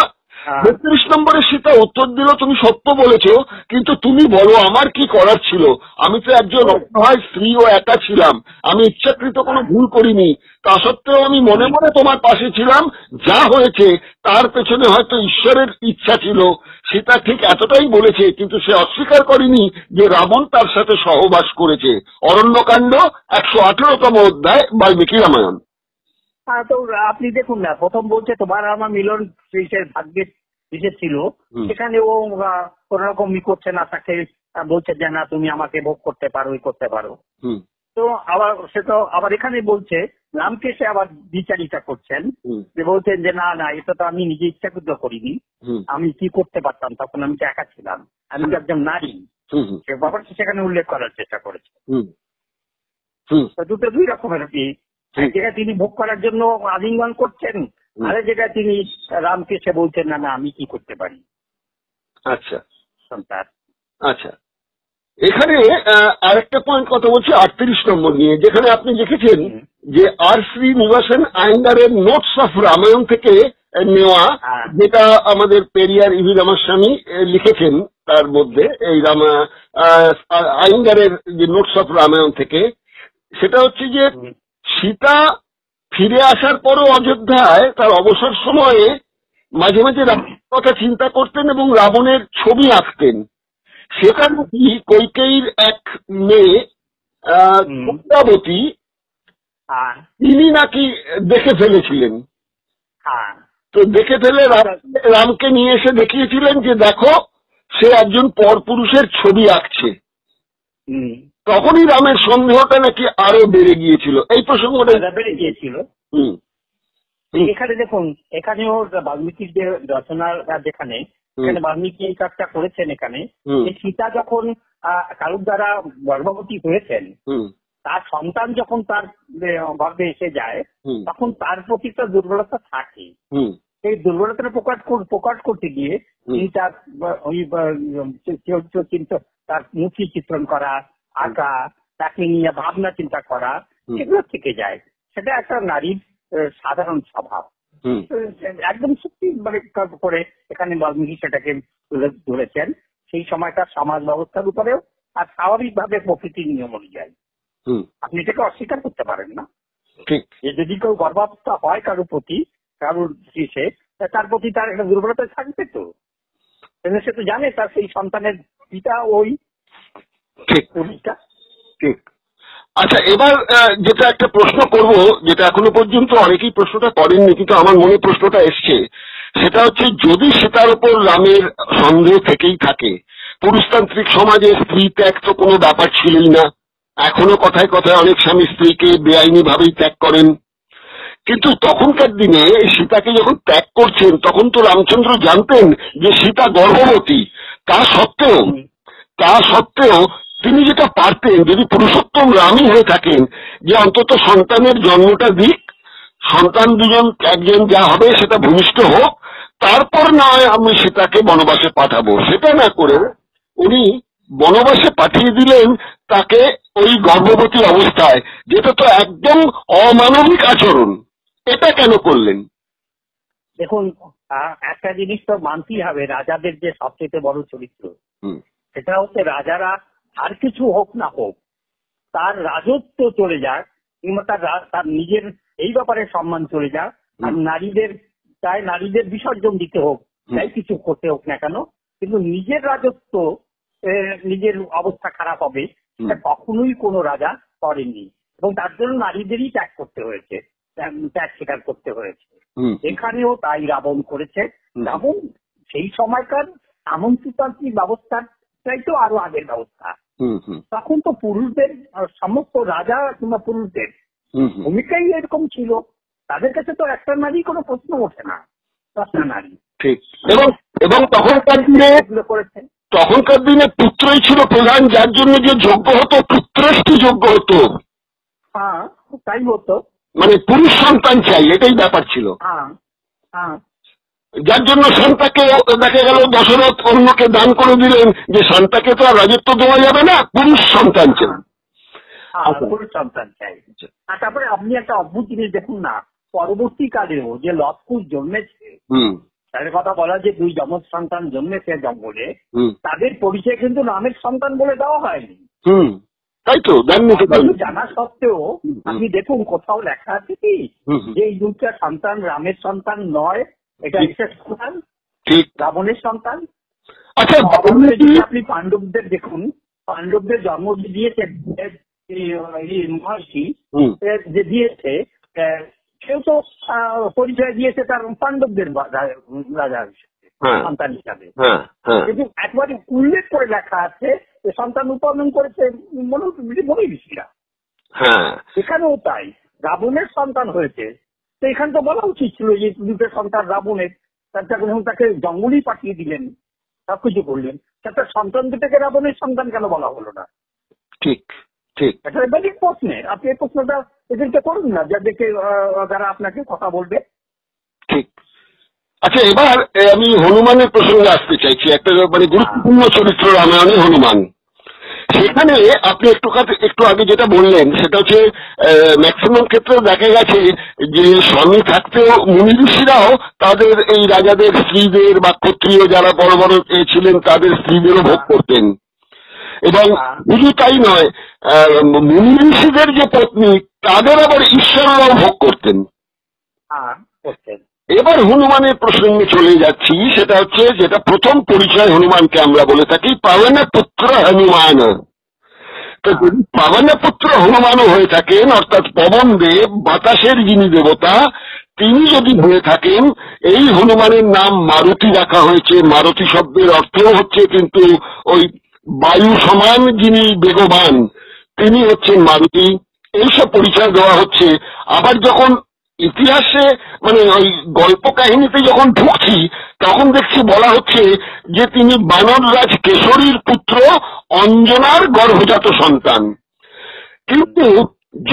32 নম্বরে সীতা উত্তর দিল, তুমি সত্য বলেছ, কিন্তু তুমি বলো আমার কি করার ছিল? আমি তো একজন অসহায় স্ত্রী ও একা ছিলাম, আমি ইচ্ছাকৃত কোনো ভুল করিনি, তা সত্ত্বেও আমি মনে মনে তোমার পাশে ছিলাম, যা হয়েছে তার পেছনে হয়তো ঈশ্বরের ইচ্ছা ছিল। সীতা ঠিক এতটাই বলেছে, কিন্তু সে অস্বীকার করেনি যে রাবণ তার সাথে সহবাস করেছে। অরণ্যকাণ্ড 118তম অধ্যায়, বাল্মীকি রামায়ণ। তো আপনি দেখুন না, প্রথম বলছে তোমার আমার মিলন ভাগ্যের বিশেষ ছিল, সেখানে ও কোন রকম করছে না, তাকে বলছে যে না তুমি আমাকে ভোগ করতে পারো, করতে পারো। তো আবার সে তো আবার এখানে বলছে রামকে সে আবার বিচারিতা করছেন, যে বলছেন যে না না, এটা তো আমি নিজে ইচ্ছাকৃত করিনি, আমি কি করতে পারতাম, তখন আমি তো একা ছিলাম, আমি তো একজন নারী, সে ব্যাপারটা সেখানে উল্লেখ করার চেষ্টা করেছে। দুটো দুই রকমের কি, এক জায়গায় তিনি ভোগ করার জন্য আলিঙ্গন করছেন, আরেক জায়গায় তিনি রামকে সে বলছেন না না আমি কি করতে পারি। আচ্ছা আচ্ছা, এখানে আরেকটা পয়েন্ট কথা বলছি 38 নম্বর নিয়ে, যেখানে আপনি লিখেছেন যে আর শ্রীনিবাসন আয়েঙ্গারের নোটস অফ রামায়ণ থেকে নেওয়া, যেটা আমাদের পেরিয়ার ইভি রামাস্বামী লিখেছেন, তার মধ্যে এই আয়েঙ্গারের যে নোটস অফ রামায়ণ থেকে, সেটা হচ্ছে যে সীতা ফিরে আসার পরও অযোধ্যায় তার অবসর সময়ে মাঝে মাঝে রাবণের কথা চিন্তা করতেন এবং রাবণের ছবি আঁকতেন। সেটা নাকি কৈকেয়ীর এক মেয়ে সত্যাবতী, তিনি নাকি দেখে ফেলেছিলেন। তো দেখে ফেলে রামকে নিয়ে এসে দেখিয়েছিলেন যে দেখো সে একজন পরপুরুষের ছবি আঁকছে। তখনই রামের সন্দেহটা নাকি আরো বেড়ে গিয়েছিল। এই প্রসঙ্গটা বেড়ে গিয়েছিল। এখানে দেখুন, এখানেও বাল্মীকির যে রচনার যেখানে বাল্মীকি এই কাজটা করেছেন, এখানে সীতা যখন কারুর দ্বারা গর্ভবতী হয়েছেন, তার সন্তান যখন তার গর্ভে এসে যায়, তখন তার প্রতি একটা দুর্বলতা থাকে। সেই দুর্বলতাটা প্রকাশ করতে গিয়ে তিনি তার ওই তার মুখী চিত্রণ করা, আঁকা, তাকে নিয়ে ভাবনা চিন্তা করা, এগুলো থেকে যায়। সেটা একটা নারীর সাধারণ স্বভাব, একদম সত্যি করে এখানে বাল্মীকি সেটাকে তুলে ধরেছেন। সেই সময়কার সমাজ ব্যবস্থার উপরেও আর স্বাভাবিকভাবে প্রকৃতির নিয়ম অনুযায়ী। আপনি এটাকে অস্বীকার করতে পারেন না। যে যদি কেউ গর্ভাবস্থা হয় কারোর প্রতি, কারোর সে তার প্রতি তার একটা দুর্বলতা থাকবে তো, সে তো জানে তার সেই সন্তানের পিতা ওই পুরুষটা। ঠিক। আচ্ছা, এবার যেটা একটা প্রশ্ন করব, যেটা এখনো পর্যন্ত অনেকেই প্রশ্নটা করেননি, কিন্তু আমার মনে প্রশ্নটা এসছে, সেটা হচ্ছে যদি সেটার উপর রামের সন্দেহ থেকেই থাকে, পুরুষতান্ত্রিক সমাজে স্ত্রী ত্যাগ তো কোনো ব্যাপার ছিলই না। এখনো কথায় কথায় অনেক স্বামী স্ত্রীকে বেআইনি ভাবেই ত্যাগ করেন, কিন্তু তখনকার দিনে সীতাকে যখন ত্যাগ করছেন তখন তো রামচন্দ্র জানতেন যে সীতা গর্ভবতী। তা সত্ত্বেও তিনি যেটা পারতেন, যদি পুরুষোত্তম রামই হয়ে থাকেন, যে অন্তত সন্তানের জন্মটা দিক, সন্তান দুজন একজন যা হবে সেটা ভূমিষ্ঠ হোক, তারপর নয় আমি সীতাকে বনবাসে পাঠাবো। সেটা না করে উনি বনবাসে পাঠিয়ে দিলেন তাকে ওই গর্ভবতী অবস্থায়, যেটা তো একদম অমানবিক আচরণ। এটা কেন করলেন? দেখুন, একটা জিনিস তো মানতেই হবে, রাজাদের যে সবচেয়ে বড় চরিত্র সেটা হচ্ছে রাজারা আর কিছু হোক না হোক তার রাজত্ব চলে যায়, কিংবা তার নিজের এই ব্যাপারে সম্মান চলে যায়, আর নারীদের বিসর্জন দিতে হোক, তাই কিছু করতে হোক না কেন, কিন্তু নিজের রাজত্ব, নিজের অবস্থা খারাপ হবে এটা কখনোই কোনো রাজা করেননি, এবং তার জন্য নারীদেরই ত্যাগ করতে হয়েছে, ত্যাগ স্বীকার করতে হয়েছে। এখানেও তাই রাবণ করেছে। রাবণ সেই সময়কার আমন্ত্রিতান্ত্রিক ব্যবস্থাটাই তো আরো আগের ব্যবস্থা। তখন তো পুরুষদের, সমস্ত রাজা কিংবা পুরুষদের ভূমিকাই এরকম ছিল, তাদের কাছে তো একটা নারী কোনো প্রশ্ন ওঠে না, একটা নারী। ঠিক। এবং তখনকার দিনে পুত্রই ছিল প্রধান, যার জন্য যে যোগ্য হতো পুত্রষ্টি যোগ্য হতো। হ্যাঁ, তাই হতো, মানে পুরুষ সন্তান চাই, এটাই ব্যাপার ছিল। যার জন্য শান্তাকে দেখা গেল দশরথ অন্যকে দান করে দিলেন, যে শান্তাকে তো আর রাজত্ব দেওয়া যাবে না, পুরুষ সন্তান চাই, পুরুষ সন্তান চাই। আর তারপরে আপনি একটা অদ্ভুত জিনিস দেখুন না, পরবর্তীকালেও যে লবকুশ জন্মেছে, তাদের কথা বলা যে দুই যমজ সন্তান জন্মেছে জঙ্গলে, তাদের পরিচয় কিন্তু রামের সন্তান বলে দেওয়া হয়নি। তাই তো জানা সত্ত্বেও আপনি দেখুন কোথাও লেখা আছে কি যে এই দুইটা সন্তান রামের সন্তান নয়, এটা একটা সন্তান রাবণের সন্তান। আচ্ছা, আপনি পাণ্ডবদের দেখুন, পাণ্ডবদের জন্ম দিয়েছে মহর্ষি, যে দিয়েছে সেও তো পরিচয় দিয়েছে তার পাণ্ডবদের রাজা সন্তান হিসাবে, কিন্তু একবারে উল্লেখ করে লেখা আছে সন্তান উৎপাদন করেছে মনীষীরা। এখানেও তাই রাবণের সন্তান হয়েছে, তো এখানে তো বলা উচিত ছিল যে দুটো সন্তান রাবণের, তাকে জঙ্গলেই পাঠিয়ে দিলেন, সবকিছু করলেন, তার সন্তান দুটোকে রাবণের সন্তান কেন বলা হলো না? ঠিক ঠিক, এটা বেসিক প্রশ্নে আপনি এই প্রশ্নটা এদেরকে করুন না, যাদেরকে যারা আপনাকে কথা বলবে। ঠিক। আচ্ছা, এবার আমি হনুমানের প্রসঙ্গে আসতে চাইছি। একটা মানে গুরুত্বপূর্ণ চরিত্র রামায়ণে হনুমান। সেখানে আপনি একটু আগে যেটা বললেন সেটা হচ্ছে ম্যাক্সিমাম ক্ষেত্রে দেখা গেছে যে স্বামী থাকতেও মুনি ঋষিরাও তাদের এই রাজাদের স্ত্রীদের বা ক্ষত্রিয় যারা বড় বড় ছিলেন তাদের স্ত্রীদেরও ভোগ করতেন। এবং শুধু তাই নয়, মুনি ঋষিদের যে পত্নী তাদের আবার ঈশ্বররাও ভোগ করতেন। এবার হনুমানের প্রসঙ্গে চলে যাচ্ছি, সেটা হচ্ছে যেটা প্রথম পরিচয় হনুমানকে আমরা বলে থাকি পাবন পুত্র হনুমান। তো যদি পাবন পুত্র হনুমানও হয়ে থাকেন, অর্থাৎ পবন দেব বাতাসের যিনি দেবতা, তিনি যদি হয়ে থাকেন, এই হনুমানের নাম মারুতি রাখা হয়েছে। মারুতি শব্দের অর্থ হচ্ছে কিন্তু ওই বায়ু সমান যিনি বেগবান, তিনি হচ্ছেন মারুতি। এইসব পরিচয় দেওয়া হচ্ছে। আবার যখন ইতিহাসে মানে ওই গল্প কাহিনীতে যখন ঢুকছি তখন দেখছি বলা হচ্ছে যে তিনি বানররাজ কেশরীর পুত্র অঞ্জনার গর্ভজাত সন্তান। কিন্তু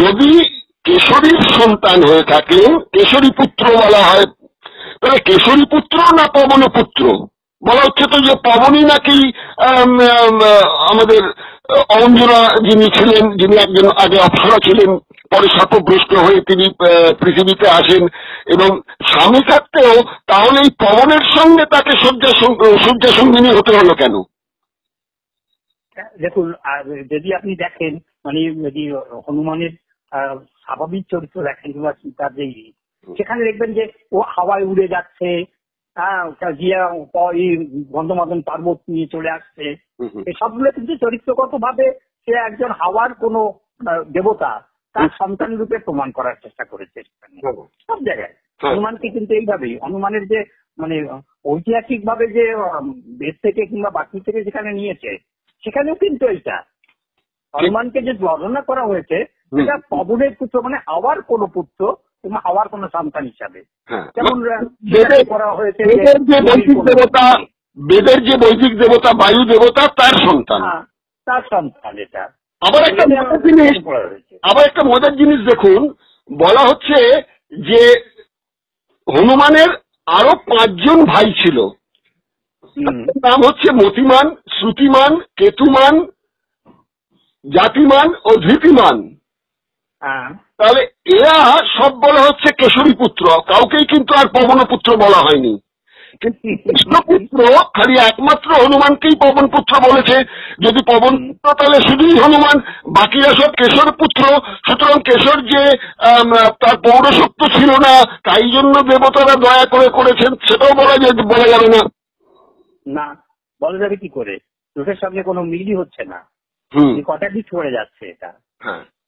যদি কেশরীর সন্তান হয়ে থাকে, কেশরী পুত্র বলা হয়, তাহলে কেশরী পুত্র না পবন পুত্র? বলা হচ্ছে তো যে পবনই নাকি আমাদের অঞ্জনা যিনি ছিলেন, যিনি একজন আগে অপ্সরা ছিলেন, পরে শাপগ্রস্ত হয়ে তিনি পৃথিবীতে আসেন, এবং স্বামী থাকতেও তাহলে এই পবনের সঙ্গে তাকে শয্যা সঙ্গিনী হতে হলো কেন? দেখুন, যদি আপনি দেখেন মানে যদি হনুমানের স্বাভাবিক চরিত্র দেখেন কিংবা সীতার যে সেখানে দেখবেন যে ও হাওয়ায় উড়ে যাচ্ছে, গিয়া গন্ধমাদন পর্বত নিয়ে চলে আসছে, এই সবগুলো কিন্তু চরিত্রগত ভাবে সে একজন হাওয়ার কোন দেবতা তার সন্তান রূপে প্রমাণ করার চেষ্টা করেছে সব জায়গায়। হনুমানকে কিন্তু এইভাবেই, হনুমানের যে মানে ঐতিহাসিক ভাবে যে বেদ থেকে কিংবা বাকি থেকে যেখানে নিয়েছে সেখানেও কিন্তু এইটা হনুমানকে যে বর্ণনা করা হয়েছে সেটা পবনের পুত্র, মানে হাওয়ার কোন পুত্র কিংবা হাওয়ার কোন সন্তান হিসাবে, যেমন করা হয়েছে বেদের যে বৈদিক দেবতা বায়ু দেবতা তার সন্তান, এটা। আবার একটা মজার জিনিস দেখুন, বলা হচ্ছে যে হনুমানের আরো 5 জন ভাই ছিল, নাম হচ্ছে মতিমান, শ্রুতিমান, কেতুমান, জাতিমান ও ধৃতিমান। তাহলে এরা সব বলা হচ্ছে কেশরী পুত্র, কাউকেই কিন্তু আর পবনপুত্র বলা হয়নি। কৃষ্ণপুত্র খালি একমাত্র হনুমানকেই পবন পুত্র বলেছে। যদি পবন পুত্র তাহলে শুধুই হনুমান, বাকিরা সব কেশর পুত্র। সুতরাং কেশর যে তার পৌরসত্ব ছিল না, তাই জন্য দেবতারা দয়া করে করেছেন, সেটাও বলা যাবে না। না, বলা যাবে কি করে? দুটোর সঙ্গে কোনো মিলই হচ্ছে না, কন্ট্রাডিক্ট করে যাচ্ছে এটা।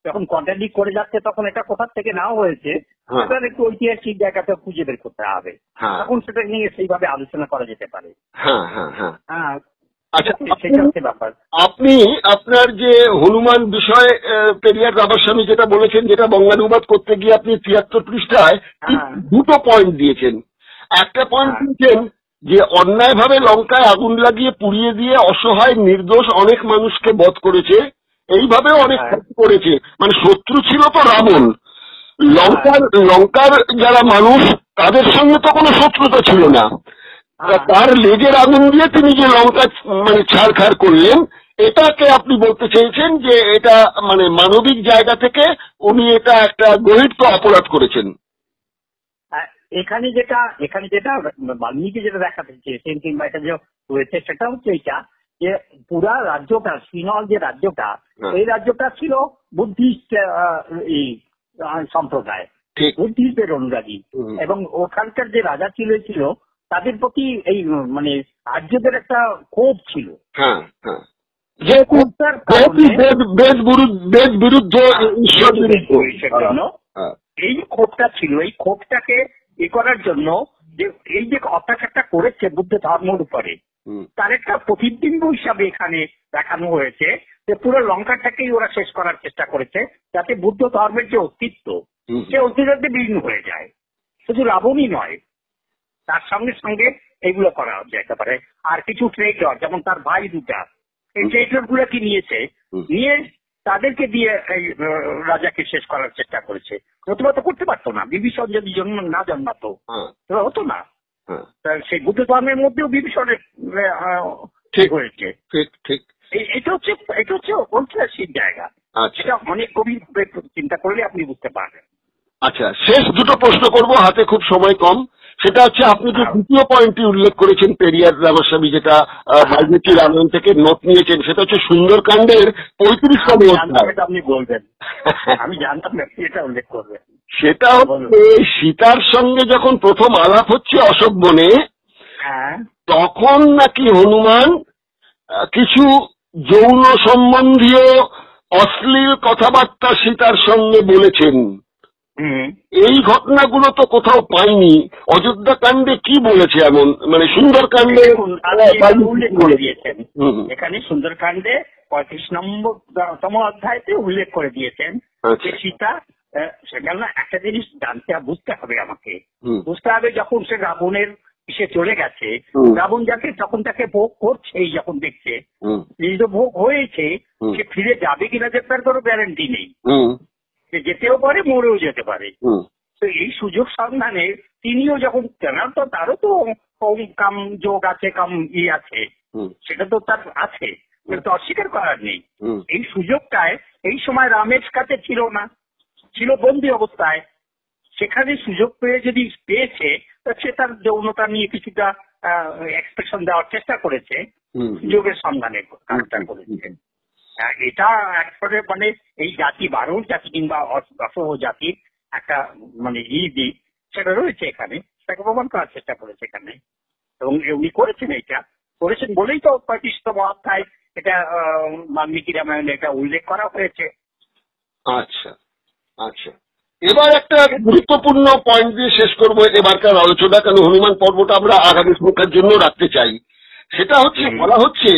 যখন কন্ট্রাডিক্ট করে যাচ্ছে তখন এটা কোথা থেকে নাও হয়েছে সেটার একটু ঐতিহাসিক জায়গাটা খুঁজে বের করতে হবে, তখন সেটা নিয়ে সেইভাবে আলোচনা করা যেতে পারে। আচ্ছা, আপনি আপনার যে হনুমান বিষয়ে পেরিয়ার রামাস্বামী যেটা বলেছেন, যেটা বঙ্গানুবাদ করতে গিয়ে আপনি 73 পৃষ্ঠায় 2টো পয়েন্ট দিয়েছেন। একটা পয়েন্ট দিয়েছেন যে অন্যায়ভাবে লঙ্কায় আগুন লাগিয়ে পুড়িয়ে দিয়ে অসহায় নির্দোষ অনেক মানুষকে বধ করেছে, এইভাবেও অনেক করেছে। মানে শত্রু ছিল তো রাবণ, লঙ্কার যারা মানুষ তাদের সঙ্গে তো কোনো শত্রুতা ছিল না। তার লেজের আগুন দিয়ে তিনি যে লঙ্কা মানে ছাড়খাড় করলেন, এটাকে আপনি বলতে চেয়েছেন যে এটা মানে মানবিক জায়গা থেকে উনি এটা একটা গহীর অপরাধ করেছেন। এখানে যেটা বাল্মীকি যেটা দেখাতে চেয়েছেন কিংবা এটা যে হয়েছে সেটা হচ্ছে এইটা যে পুরা রাজ্যটা, সিনল যে রাজ্যটা, এই রাজ্যটা ছিল বুদ্ধিস্ট সম্প্রদায়, বুদ্ধিস্টের অনুরাগী, এবং ওখানকার যে রাজা ছিল তাদের প্রতি এই মানে আর্যদের একটা ক্ষোভ ছিল। এই ক্ষোভটা ছিল, এই ক্ষোভটাকে করার জন্য যে এই যে অত্যাচারটা করেছে বুদ্ধ ধর্মের উপরে, তার একটা প্রতিবিম্ব হিসাবে এখানে দেখানো হয়েছে যে পুরো লঙ্কাটাকেই ওরা শেষ করার চেষ্টা করেছে, যাতে বুদ্ধ ধর্মের যে অস্তিত্ব সে অস্তিত্বতে বিলীন হয়ে যায়। শুধু রাবণই নয়, তার সঙ্গে সঙ্গে এইগুলো করা যেতে পারে। আর কিছু ট্রেডর, যেমন তার ভাই দুটা, এই ট্রেডর গুলোকে নিয়ে তাদেরকে দিয়ে এই রাজাকে শেষ করার চেষ্টা করেছে। নতুবা তো করতে পারতো না, বিভীষণ যদি না জন্মাতো হতো না। সেই বুদ্ধ ধর্মের মধ্যেও বিভীষণের ঠিক হয়েছে। এটা হচ্ছে ঐতিহাসিক জায়গা, সেটা অনেক গভীর চিন্তা করলে আপনি বুঝতে পারবেন। আচ্ছা, শেষ 2টো প্রশ্ন করব, হাতে খুব সময় কম। সেটা হচ্ছে আপনি যে 2য় পয়েন্টটি উল্লেখ করেছেন পেরিয়ার রামাস্বামী, যেটা বাল্মীকি রামায়ণ থেকে নোট নিয়েছেন, সেটা হচ্ছে সুন্দরকাণ্ডের 35তম অধ্যায়। আপনি বলবেন, আমি জানতাম এটা উল্লেখ করবেন। সেটা হচ্ছে সীতার সঙ্গে যখন প্রথম আলাপ হচ্ছে অশোক বনে, তখন নাকি হনুমান কিছু যৌন সম্বন্ধীয় অশ্লীল কথাবার্তা সীতার সঙ্গে বলেছেন। এই ঘটনাগুলো তো কোথাও পাইনি। অযোধ্যা কাণ্ডে কি বলেছে এমন, মানে সুন্দরকাণ্ডে উল্লেখ করে দিয়েছেন। এখানে সুন্দরকাণ্ডে 35তম অধ্যায়তে উল্লেখ করে দিয়েছেন যে সীতা, সেখানে একটা জিনিস বুঝতে হবে আমাকে, বুঝতে হবে যখন সে রাবণের সে চলে গেছে, রাবণ যাকে যখন তাকে ভোগ করছে, যখন দেখছে নিজ ভোগ হয়েছে, সে ফিরে যাবে কিনা যে তার কোনো গ্যারান্টি নেই, সে যেতেও পারে মরেও যেতে পারে। তো এই সুযোগ সন্ধানে তিনিও যখন, তো তারও তো কাম যোগ আছে, কাম আছে, সেটা তো তার আছে, সেটা তো অস্বীকার করার নেই। এই সুযোগটায় এই সময় রামের কাছে ছিল না, ছিল বন্দী অবস্থায়। সেখানে সুযোগ পেয়ে যদি পেয়েছে, সে তার যৌনতা নিয়ে কিছুটা এক্সপ্রেশন দেওয়ার চেষ্টা করেছে। সুযোগের সন্ধানে কাজটা করেছিলেন। এটা একবারে মানে এই জাতি, বারো জাতি কিংবা অসহ জাতির একটা মানে দিক সেটা রয়েছে এখানে, সেটাকে প্রমাণ করার চেষ্টা করেছে এখানে, এবং উনি করেছেন, এটা করেছেন বলেই তো 35তম অধ্যায় এটা বাল্মীকি রামায়ণে এটা উল্লেখ করা হয়েছে। আচ্ছা আচ্ছা, এবার একটা গুরুত্বপূর্ণ পয়েন্ট দিয়ে শেষ করবো এবারকার আলোচনা, কারণ হনুমান পর্বটা আমরা আগামী শ্লোকের জন্য রাখতে চাই। সেটা হচ্ছে, বলা হচ্ছে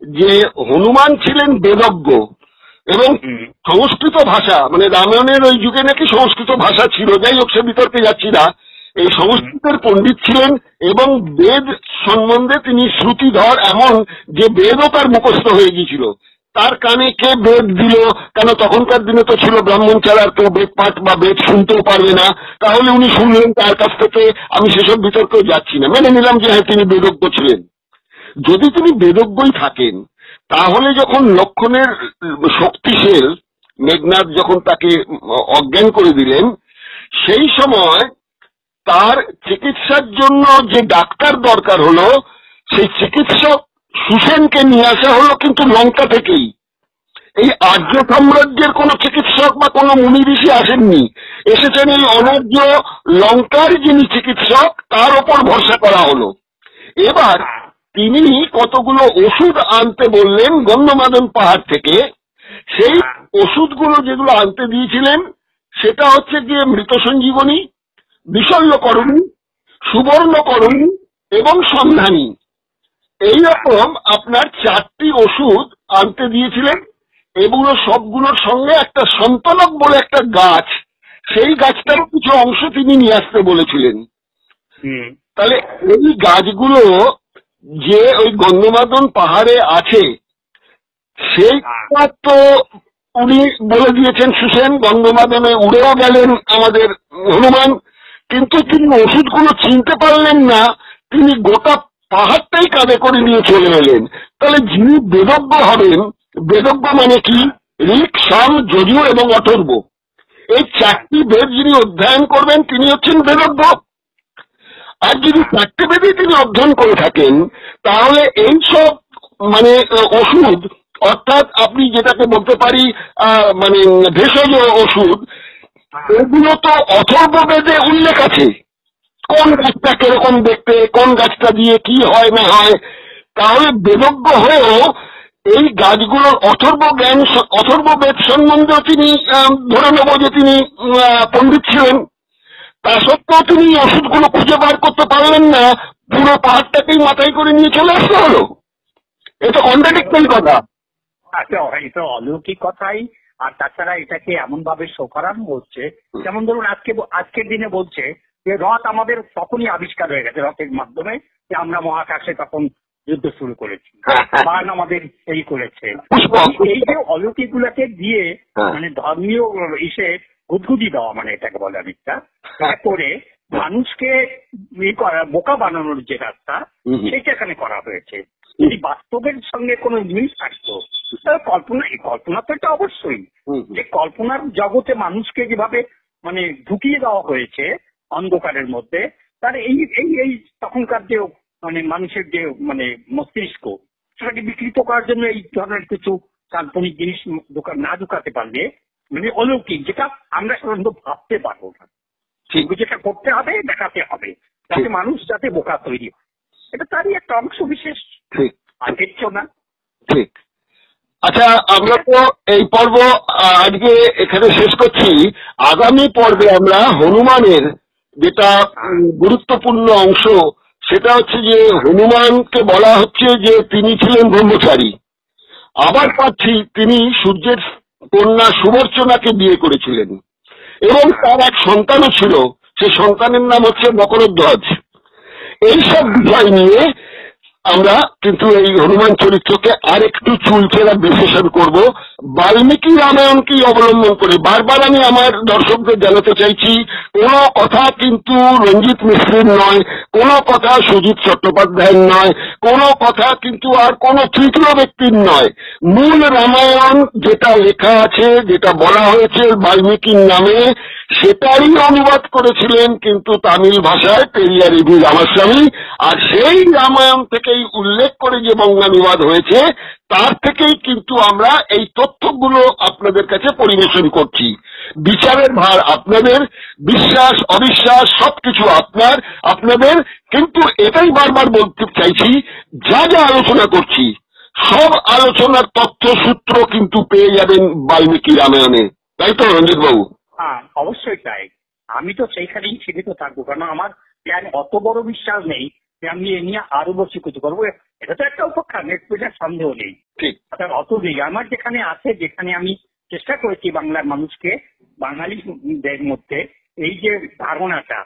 যে হনুমান ছিলেন বেদজ্ঞ এবং সংস্কৃত ভাষা, মানে রামায়ণের ওই যুগে নাকি সংস্কৃত ভাষা ছিল, যাই হোক সে বিতর্কে যাচ্ছি না, এই সংস্কৃতের পণ্ডিত ছিলেন এবং বেদ সম্বন্ধে তিনি শ্রুতিধর, এমন যে বেদও তার মুখস্থ হয়ে গিয়েছিল। তার কানে কে বেদ দিল, কেন তখনকার দিনে তো ছিল ব্রাহ্মণ ছাড়া কেউ বেদ পাঠ বা বেদ শুনতেও পারবে না, তাহলে উনি শুনলেন তার কাছ থেকে। আমি সেসব বিতর্কেও যাচ্ছি না, মেনে নিলাম যে হ্যাঁ তিনি বেদজ্ঞ ছিলেন। যদি তিনি বেদজ্ঞই থাকেন, তাহলে যখন লক্ষণের শক্তিশীল মেঘনাদ যখন তাকে অজ্ঞান করে দিলেন, সেই সময় তার চিকিৎসার জন্য যে ডাক্তার দরকার হলো, সেই চিকিৎসক সুসেনকে নিয়ে আসা হলো কিন্তু লঙ্কা থেকেই। এই আর্য সাম্রাজ্যের কোন চিকিৎসক বা কোন মুনি ঋষি আসেননি, এসেছেন এই অনার্য লঙ্কার যিনি চিকিৎসক, তার ওপর ভরসা করা হলো। এবার তিনি কতগুলো ওষুধ আনতে বললেন গন্ধমাদন পাহাড় থেকে। সেই ওষুধগুলো যেগুলো আনতে দিয়েছিলেন সেটা হচ্ছে গিয়ে মৃত সঞ্জীবনী, বিশল্যকরণী, সুবর্ণকরণী এবং সন্ধানী। এইরকম আপনার 4টি ওষুধ আনতে দিয়েছিলেন। এগুলো সবগুলোর সঙ্গে একটা সন্তনক বলে একটা গাছ, সেই গাছটারও কিছু অংশ তিনি নিয়ে আসতে বলেছিলেন। তাহলে এই গাছগুলো যে ওই গন্ধমাদন পাহাড়ে আছে, সেই তো উনি বলে দিয়েছেন সুসেন, গন্ধমাদনে উড়েও গেলেন আমাদের হনুমান, কিন্তু তিনি ওষুধগুলো চিনতে পারলেন না, তিনি গোটা পাহাড়টাই কাঁধে করে নিয়ে চলে এলেন। তাহলে যিনি বেদজ্ঞ হবেন, বেদজ্ঞ মানে কি, ঋক, সাম, যজু এবং অথর্ব, এই 4টি বেদ যিনি অধ্যয়ন করবেন তিনি হচ্ছেন বেদজ্ঞ। আর যদি 4টি বেদই তিনি অধ্যয়ন করে থাকেন, তাহলে এই সব মানে ওষুধ, অর্থাৎ আপনি যেটাকে বলতে পারি মানে ভেষজ ওষুধ, এগুলো তো অথর্ব বেদে উল্লেখ আছে, কোন গাছটা কিরকম দেখতে, কোন গাছটা দিয়ে কি হয় না হয়। তাহলে বেদজ্ঞ হয়েও এই গাছগুলোর অথর্ব বেদ সম্বন্ধেও তিনি ধরে নেব যে তিনি পণ্ডিত ছিলেন। তা সত্ত্বেও তিনি ওষুধগুলো খুঁজে বার করতে পারলেন না, পুরো পাহাড়টাকেই মাথায় করে নিয়ে চলে আসতে হলো। এটা কন্ট্রাডিক্টরি কথা, এটা অলৌকিক কথাই। আর তাছাড়া এটাকে এমন ভাবে শোকারানো হচ্ছে, যেমন ধরুন আজকের দিনে বলছে যে রথ আমাদের তখনই আবিষ্কার হয়ে গেছে, রথের মাধ্যমে যে আমরা মহাকাশে তখন যুদ্ধ শুরু করেছি, বান আমাদের এই করেছে। এই যে অলৌকিক গুলাকে দিয়ে মানে ধর্মীয় ইসে গুদগুদি দেওয়া, মানে এটাকে বলে অনেকটা করে মানুষকে বোকা বানানোর যে রাস্তা, সেটা এখানে করা হয়েছে। যদি বাস্তবের সঙ্গে কোনো মিল থাকতো, কল্পনা তো এটা অবশ্যই, যে কল্পনার জগতে মানুষকে যেভাবে মানে ঢুকিয়ে দেওয়া হয়েছে অন্ধকারের মধ্যে, তার এই তখনকার যে মানে মানুষের যে মানে মস্তিষ্ক, সেটাকে বিকৃত করার জন্য এই ধরনের কিছু কাল্পনিক জিনিস না ঢুকাতে পারলে, মানে অলৌকিক, যেটা আমরা সাধারণত ভাবতে পারবো না, যেটা করতে হবে, দেখাতে হবে, যাতে মানুষ যাতে বোকা তৈরি হয়। এটা তারই একটা অংশ বিশেষ, আর কিচ্ছু না। ঠিক। আচ্ছা, আমরা তো এই পর্ব আজকে এখানে শেষ করছি। আগামী পর্বে আমরা হনুমানের যেটা গুরুত্বপূর্ণ অংশ, সেটা হচ্ছে যে হনুমানকে বলা হচ্ছে যে তিনি ছিলেন ব্রহ্মচারী। আবার পাচ্ছি তিনি সূর্যের কন্যা সুবর্চনাকে বিয়ে করেছিলেন এবং তার এক সন্তানও ছিল, সে সন্তানের নাম হচ্ছে মকরধ্বজ। এইসব বিষয় নিয়ে আমরা কিন্তু এই হনুমান চরিত্রকে আর একটু চুলচেরা বিশ্লেষণ করব বাল্মীকি রামায়ণকেই অবলম্বন করে। বারবার আমি আমার দর্শকদের জানাতে চাইছি, কোনো কথা কিন্তু রঞ্জিত মিশ্রের নয়, কোনো কথা সুজিত চট্টোপাধ্যায়ের নয়, কোনো কথা কিন্তু আর কোনো তৃতীয় ব্যক্তির নয়। মূল রামায়ণ যেটা লেখা আছে, যেটা বলা হয়েছে বাল্মীকির নামে, সেটারই অনুবাদ করেছিলেন কিন্তু তামিল ভাষায় পেরিয়ার ইভি রামাস্বামী। আর সেই রামায়ণ থেকেই উল্লেখ করে যে বঙ্গানুবাদ হয়েছে তার থেকেই কিন্তু আমরা এই তথ্যগুলো আপনাদের কাছে পরিবেশন করছি। বিচারের ভার আপনাদের, বিশ্বাস অবিশ্বাস সবকিছু আপনাদের, কিন্তু এটাই বারবার বলতে চাইছি, যা যা আলোচনা করছি সব আলোচনার তথ্য সূত্র কিন্তু পেয়ে যাবেন বাল্মীকি রামায়ণে, তাই তো রঞ্জিত বাবু? হ্যাঁ, অবশ্যই তাই। আমি তো সেইখানেই সীমিত থাকবো, কারণ আমার অত বড় বিশ্বাস নেই যে আমি এ নিয়ে আরো বেশি কিছু করবো। এটা তো একটা উপখ্যান, এটার সন্দেহ নেই। ঠিক, অত নেই আমার যেখানে আছে, যেখানে আমি চেষ্টা করেছি বাংলার মানুষকে, বাঙালিদের মধ্যে এই যে ধারণাটা,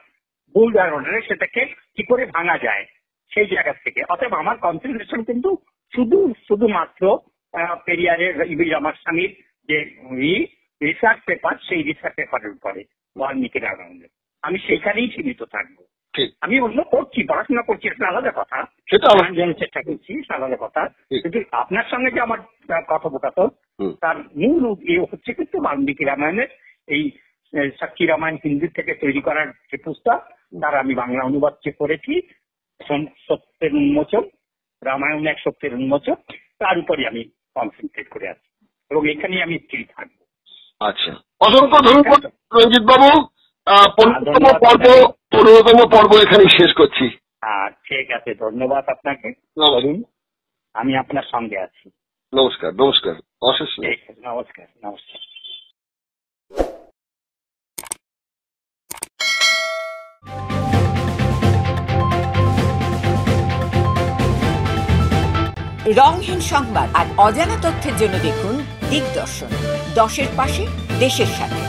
ভুল ধারণাটা, সেটাকে কি করে ভাঙা যায় সেই জায়গা থেকে। অতএব আমার কনসেন্ট্রেশন কিন্তু শুধুমাত্র পেরিয়ারের ইভি রামাস্বামীর যে রিসার্চ পেপার, সেই রিসার্চ পেপারের উপরে বাল্মীকি রামায়ণের আমি সেইখানেই সীমিত থাকবো। আমি অন্য করছি, পড়াশোনা করছি, একটা আলাদা কথা, সেটা আমার জানার চেষ্টা করছি, আলাদা কথা। কিন্তু আপনার সঙ্গে যে আমার কথোপকথন, তার মূল হচ্ছে কিন্তু বাল্মীকি রামায়ণের এই সাক্ষী রামায়ণ হিন্দি থেকে তৈরি করার যে পুস্তক, তার আমি বাংলা অনুবাদ করেছি। সত্যের উন্মোচন, রামায়ণ এক সত্যের উন্মোচন, তার উপরে আমি কনসেন্ট্রেট করে আছি এবং এখানেই আমি স্থির থাকবো। আচ্ছা, অসংখ্য ধন্যবাদ রঞ্জিত বাবু। 15তম পর্ব এখানেই শেষ করছি। ঠিক আছে, ধন্যবাদ আপনাকে। আমি আপনার সঙ্গে আছি। নমস্কার, নমস্কার, অশেষ নমস্কার, নমস্কার। রংহীন সংবাদ আর অজানা তথ্যের জন্য দেখুন দিগদর্শন, 10-এর পাশে, দেশের সাথে।